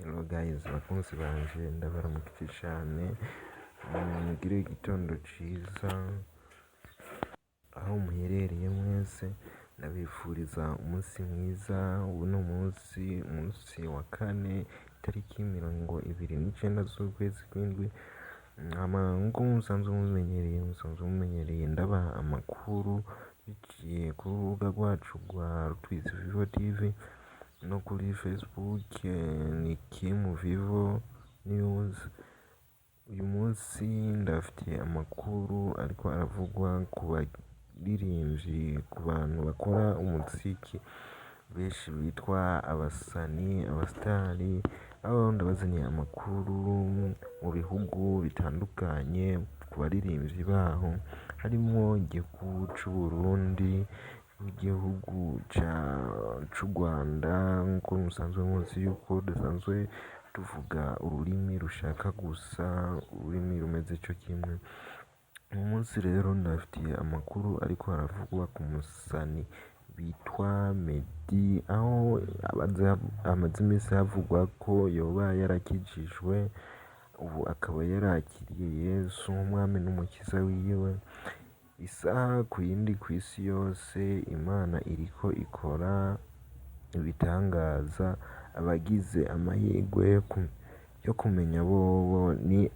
Hello guys, bakunzi banje ndabaramukije cane, mugire igitondo ciza aho muherereye mwese. Ndabifuriza umunsi mwiza. Uno munsi wa kane itariki 29 z'ukwezi kw'indwi. Nkuko musanzwe mumenyereye ndabaha amakuru biciye ku rubuga rwacu rwa Rutwizi Vivo TV no kuri Facebook ni Vivo News. Uyu munsi ndafitiye amakuru ariko aravugwa ku baririmbyi, ku bantu bakora umuziki benshi bitwa abasani, abasitari, aho ndabazaniye amakuru mu bihugu bitandukanye ku baririmbyi baho, harimo igihugu c'Uburundi, igihugu c'u Rwanda. Nk'uko musanzwe muzi yuko dusanzwe tuvuga ururimi rushaka gusa, ururimi rumeze co kimwe. Uyu munsi rero ndafitiye amakuru ariko aravugwa ku musani bitwa Meddy, aho amaze iminsi havugwa ko yoba yarakijijwe, ubu akaba yarakiriye Yesu nk'umwami n'umukiza wiwe. Isaha ku yindi kw'isi yose Imana iriko ikora ibitangaza. Abagize amahirwe yo kumenya bobo ni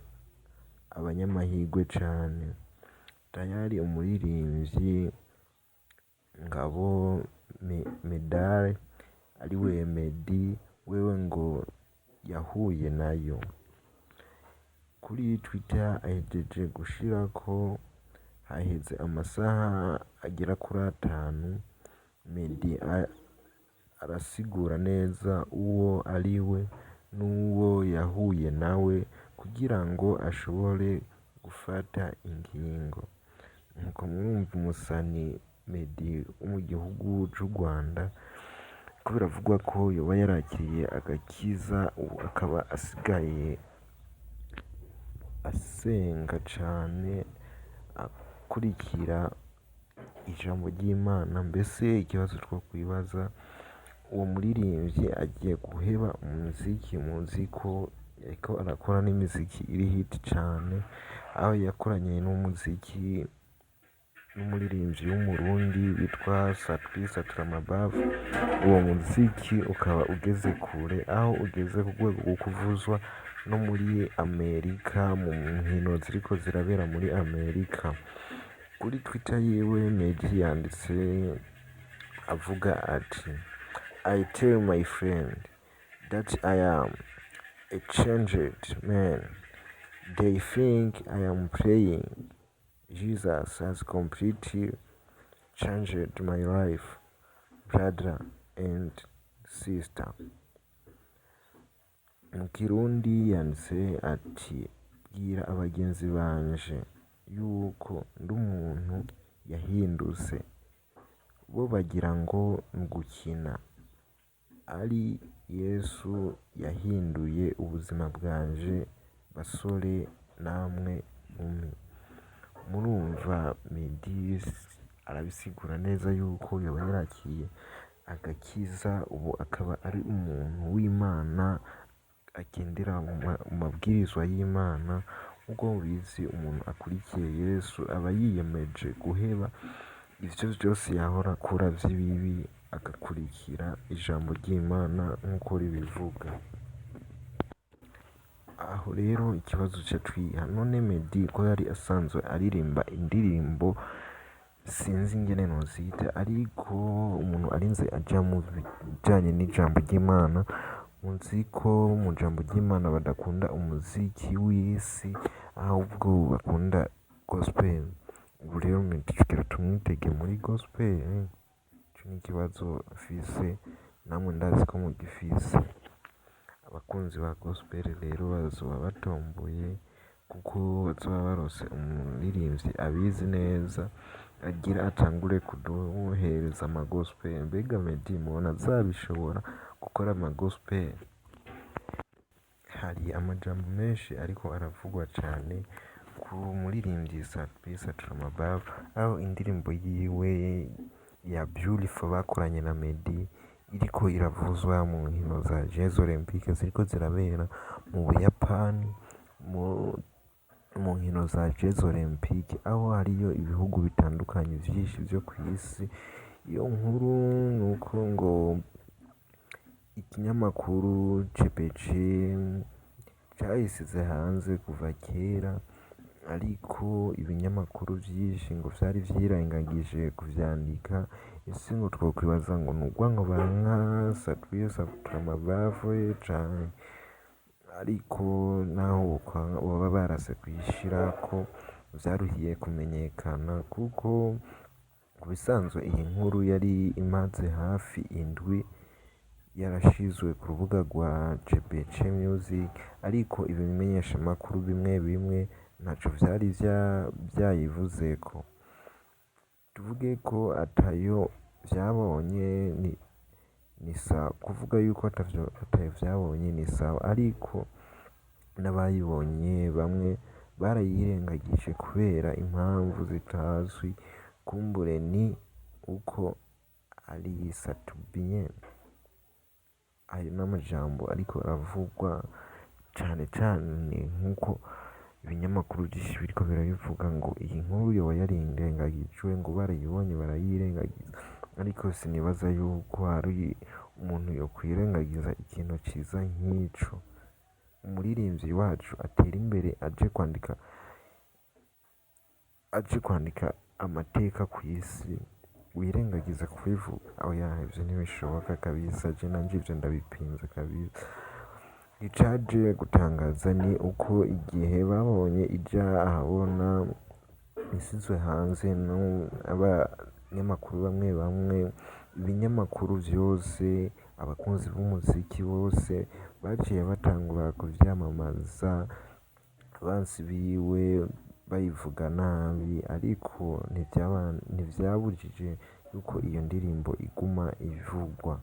abanyamahirwe cane. Tayari umuririmbyi Ngabo Medal ariwe Meddy, wewe ngo yahuye nayo. Kuri Twitter ahejeje gushirako, haheze amasaha agera kuri 5, Meddy arasigura neza uwo ariwe n'uwo yahuye nawe kugira ngo ashobore gufata ingingo. Nkuko mwumva umusani Meddy wo mu gihugu c'u Rwanda ko biravugwa ko yoba yarakiriye agakiza, ubu akaba asigaye asenga cane, akurikira ijambo ry'Imana. Mbese ikibazo two kwibaza, uwo muririmbyi agiye guheba umuziki? Muzi ko yariko arakora n'imiziki iri hit cane, aho yakoranye n'umuririmbyi w'umurundi witwa Satura Amabavu. Uwo muziki ukaba ugeze kure, aho ugeze ku rwego rwo kuvuzwa no muri Amerika, mu nkino ziriko zirabera muri Amerika. Kuri Twitter yiwe Meddy yanditse avuga ati, I tell my friend that I am a changed man. They think I am playing. Jesus has completely changed my life, brother and sister. Mu Kirundi yanditse ati, bwira abagenzi banje yuko ndi umuntu yahindutse. Bo bagira ngo ngukina, ari Yesu yahinduye ubuzima bwanje, basore namwe nkumi. Murumva Meddy arabisigura neza yuko yoba yarakiye agakiza, ubu akaba ari umuntu w'Imana, agendera mu mabwirizwa y'Imana. Nk'uko mubizi, umuntu akurikiye Yesu aba yiyemeje guheba ivyo vyose yahora akora vy'ibibi, agakurikira ijambo ry'Imana nk'uko ribivuga. Aho rero ikibazo ca twiha, none Meddy ko yari asanzwe aririmba indirimbo sinzi ingene nozita, ariko umuntu arinze aja mu bijanye n'ijambo ry'Imana, muzi ko mu jambo ry'Imana badakunda umuziki w'isi, ahubwo bakunda gospel. Ubu rero Meddy tugira tumwitege muri gospel. Ico ni ikibazo afise, namwe ndazi ko mugifise. Abakunzi ba gospel rero bazoba batomboye, kuko bazoba barose umuririmbyi abizi neza agira atangure kuduhereza amagospel. Mbega Meddy mubona azabishobora gukora amagospel? Hari amajambo menshi ariko aravugwa cane ku muririmbyi Satura Amabavu, aho indirimbo yiwe ya Beautiful bakoranye na Meddy iriko iravuzwa mu nkino za Jeux Olympiques ziriko zirabera mu Buyapani mu nkino za Jeux Olympiques, aho hariyo ibihugu bitandukanye vyinshi vyo kw'isi. Iyo nkuru nuko ngo ikinyamakuru CPC cayisize hanze kuva kera, ariko ibinyamakuru vyinshi ngo vyari vyirengagije kuvyandika. Ese ngo twokwibaza ngo n'urwango baranka satura amabavu cane, ariko naho baba barase kwishirako vyaruhiye kumenyekana, kuko ku bisanzwe iyi nkuru yari imaze hafi indwi yarashizwe ku rubuga rwa CPC Music, ariko ibimenyesha makuru bimwe bimwe ntaco vyari vyayivuzeko. Tuvuge ko atayo vyabonye ni sawa, kuvuga yuko atayo vyabonye ni sawa, ariko n'abayibonye bamwe barayirengagije kubera impamvu zitazwi. Kumbure ni uko ari satubien. Ayo n'amajambo ariko aravugwa cane cane, nk'uko ibinyamakuru vyinshi biriko birabivuga ngo iyi nkuru yoba yarirengagijwe, ngo barayibonye barayirengagiza. Ariko sinibaza yuko hari umuntu yokwirengagiza ikintu ciza nk'ico. Umuririmbyi wacu atera imbere aje kwandika amateka kw'isi, wirengagiza kubivuga? Oya, ivyo ntibishoboka kabisa, je nanje ivyo ndabipinze kabisa. Icaje gutangaza ni uko igihe babonye ija ahabona isizwe hanze n'abanyamakuru bamwe bamwe, ibinyamakuru vyose, abakunzi b'umuziki bose baciye batangura kuvyamamaza, abansi biwe bayivuga nabi, ariko ntivyabujije yuko iyo ndirimbo iguma ivugwa.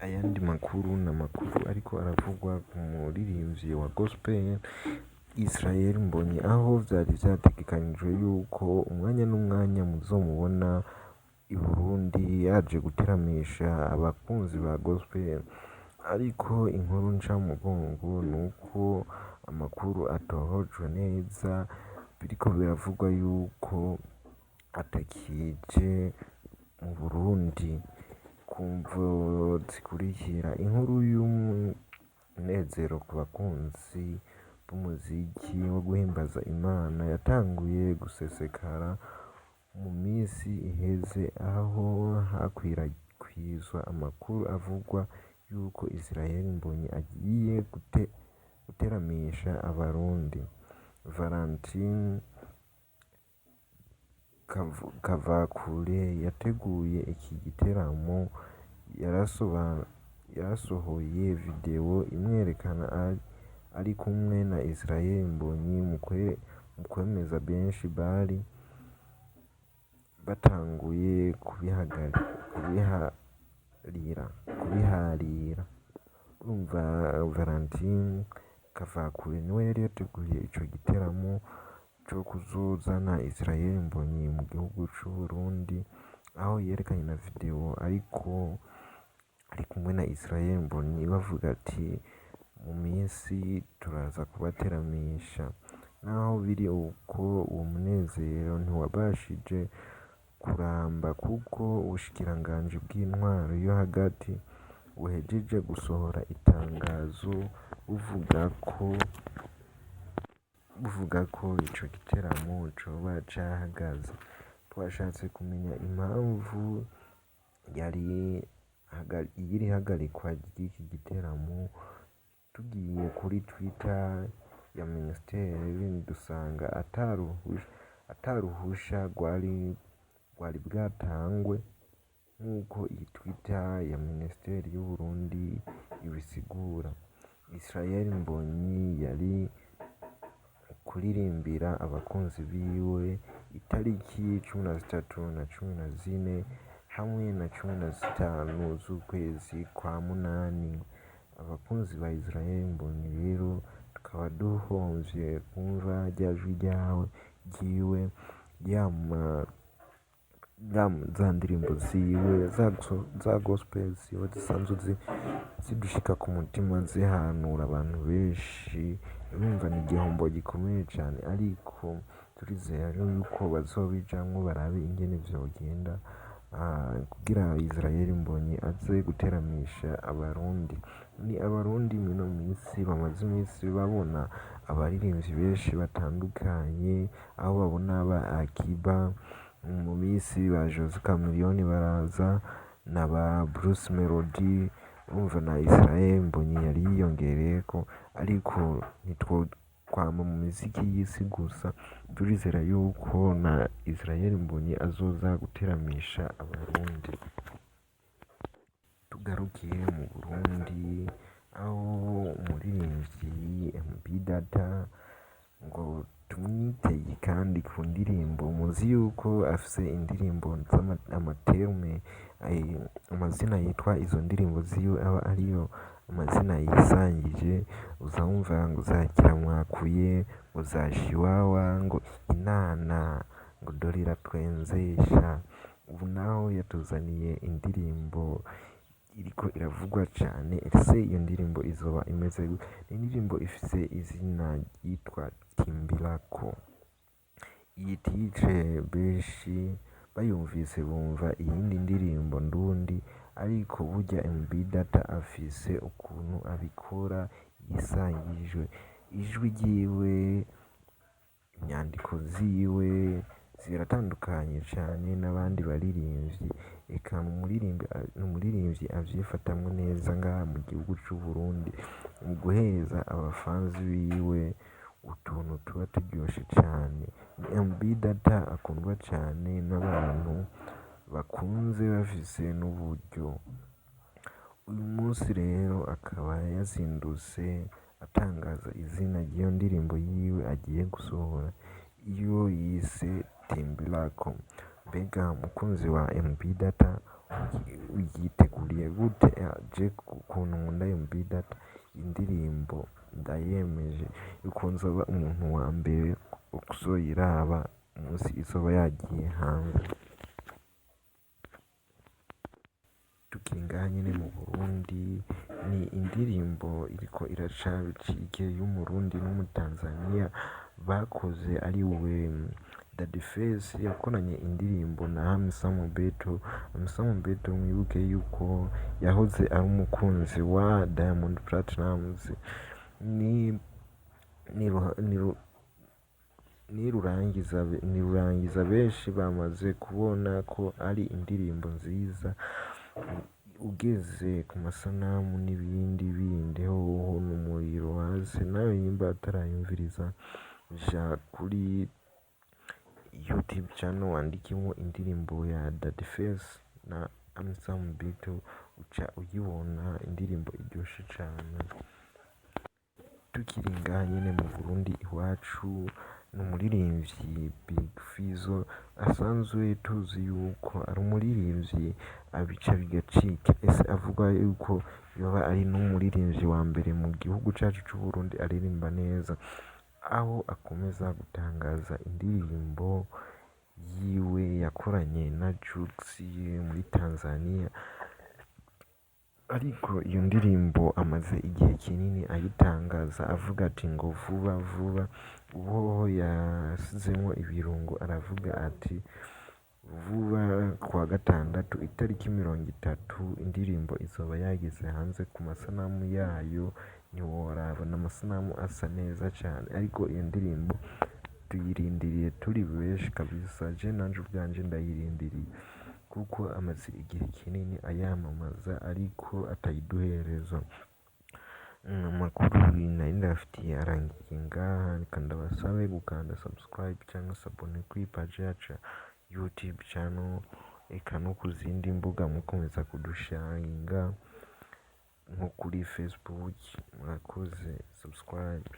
Ayandi makuru n'amakuru ariko aravugwa ku muririmvyi wa gospel Israel Mbonyi, aho vyari vyategekanijwe yuko umwanya n'umwanya muzomubona i Burundi yaje guteramisha abakunzi ba gospel, ariko inkuru ncamugongo nuko amakuru atohojwe neza, biriko biravugwa yuko atakije mu Burundi kumvo zikurikira. Inkuru y'umunezero ku bakunzi b'umuziki wo guhimbaza Imana yatanguye gusesekara mu misi iheze, aho hakwirakwizwa amakuru avugwa yuko Israel Mbonyi agiye guteramisha abarundi. Valentine Kavakure yateguye iki giteramo, yarasohoye video imwerekana ari kumwe na Israel Mbonyi mu kwemeza benshi bari batanguye kubiharira. Urumva Valentine Kavakure niwe yari yateguye ico giteramo co kuzozana Israel Mbonyi mu gihugu c'Uburundi, aho yerekanye na video ariko ari kumwe na Israel Mbonyi bavuga ati mu minsi turaza kubateramisha. Naho biri uko, uwo munezero ntiwabashije kuramba, kuko ubushikiranganji bw'intwaro yo hagati buhejeje gusohora itangazo buvuga ko ico giteramo coba cahagaze. Twashatse kumenya impamvu iyiri hagarikwa ry'iki giteramo, tugiye kuri Twitter ya Minisiteri dusanga ataruhusha rwari bwatangwe, nk'uko iyi Twitter ya Minisiteri y'Uburundi ibisigura. Israel Mbonyi yari kuririmbira abakunzi biwe itariki 13 na 14 hamwe na 15 z'ukwezi kwa munani. Abakunzi ba Israel Mbonyi rero tukaba duhomvye kumva rya jwi ryiwe za ndirimbo ziwe za gospel ziwe zisanzwe zidushika ku mutima zihanura abantu benshi, urumva ni igihombo gikomeye cyane, ariko turizera rero yuko bazobijamwo barabe ingene vyogenda kugira Israel Mbonyi aze guteramisha abarundi. Ni abarundi mino minsi bamaze iminsi babona abaririmbyi benshi batandukanye, aho babona ba Akiba mu minsi ba Jose Chameleone baraza na ba Bruce Melody, urumva na Israel Mbonyi yari yiyongereyeko, ariko kwama mu miziki y'isi gusa, turizera yuko na Israel Mbonyi azoza guteramisha abarundi. Tugarukiye mu Burundi, aho umuririmbyi MB Data ngo tumwiteye kandi ku ndirimbo, muzi yuko afise indirimbo amaterme amazina yitwa izo ndirimbo ziwe aba ariyo amazina yisangije, uzamva ngo uzakira mwakuye, ngo zashiwawa, ngo inana, ngo dore iratwenzesha. Ubu naho yatuzaniye indirimbo iriko iravugwa cyane. Ese iyo ndirimbo izoba imeze gute? Ni indirimbo ifise izina ryitwa Timbilako. Iyi titre benshi bayumvise bumva iyindi ndirimbo ndundi, ariko burya MB Data afise ukuntu abikora yisangijwe, ijwi ryiwe, inyandiko ziwe ziratandukanye cyane n'abandi baririmbyi. Eka n'umuririmbyi avyifatamwo neza ngaha mu gihugu c'u Burundi, mu guhereza abafanzi biwe utuntu tuba turyoshe cyane. MB Data akundwa cyane n'abantu bakunze bafise n'uburyo. Uyu munsi rero akaba yazindutse atangaza izina ry'iyo ndirimbo yiwe agiye gusohora, iyo yise Timbilako. Mbega umukunzi wa MB Data uyiteguriye gute? Je ukuntu nkunda MB Data, indirimbo ndayemeje yuko nzoba umuntu wa mbere kuzoyiraba umunsi izoba yagiye hanze. Tukiri ngaha nyene mu Burundi, ni indirimbo iriko iraca bicike y'umurundi n'umutanzania bakoze, ari we Daddy Face yakoranye indirimbo na Hamisa Mobeto. Hamisa Mobeto mwibuke yuko yahoze ari umukunzi wa Diamond Platnumz, ni rurangiza benshi bamaze kubona ko ari indirimbo nziza. Ugeze ku masanamu n'ibindi bindi hoho n'umuriro hasi. Nawe nyimba atarayumviriza, ja kuri YouTube channel wandikimo indirimbo ya Daddy Face na Hamisa Mobeto, uca uyibona indirimbo iryoshe cyane. Tukiri ngaha nyene mu Burundi iwacu, n'umuririmbyi Big Fizzo, asanzwe tuzi yuko ari umuririmbyi abica bigacika. Ese avuga yuko yoba ari n'umuririmbyi wa mbere mu gihugu cacu c'u Burundi aririmba neza, aho akomeza gutangaza indirimbo yiwe yakoranye na Jux muri Tanzania. Ariko iyo ndirimbo amaze igihe kinini ayitangaza avuga ati ngo vuba vuba. Ubu yasizemo ibirungo aravuga ati vuba kuwa gatandatu itariki 30 indirimbo izoba yageze hanze. Ku masanamu yayo ntiworaba, n'amasanamu asa neza cyane, ariko iyo ndirimbo tuyirindiriye turi benshi kabisa. Je nanje ubwanje ndayirindiriye kuko amaze igihe kinini ayamamaza ariko atayiduhereza. Amakuru nari ndabafitiye arangiye ngaha, reka ndabasabe gukanda subscribe cyangwa se abone kuri page yacu ya YouTube channel, eka no ku zindi mbuga mukomeza kudusharinga nko kuri Facebook. Murakoze, subscribe.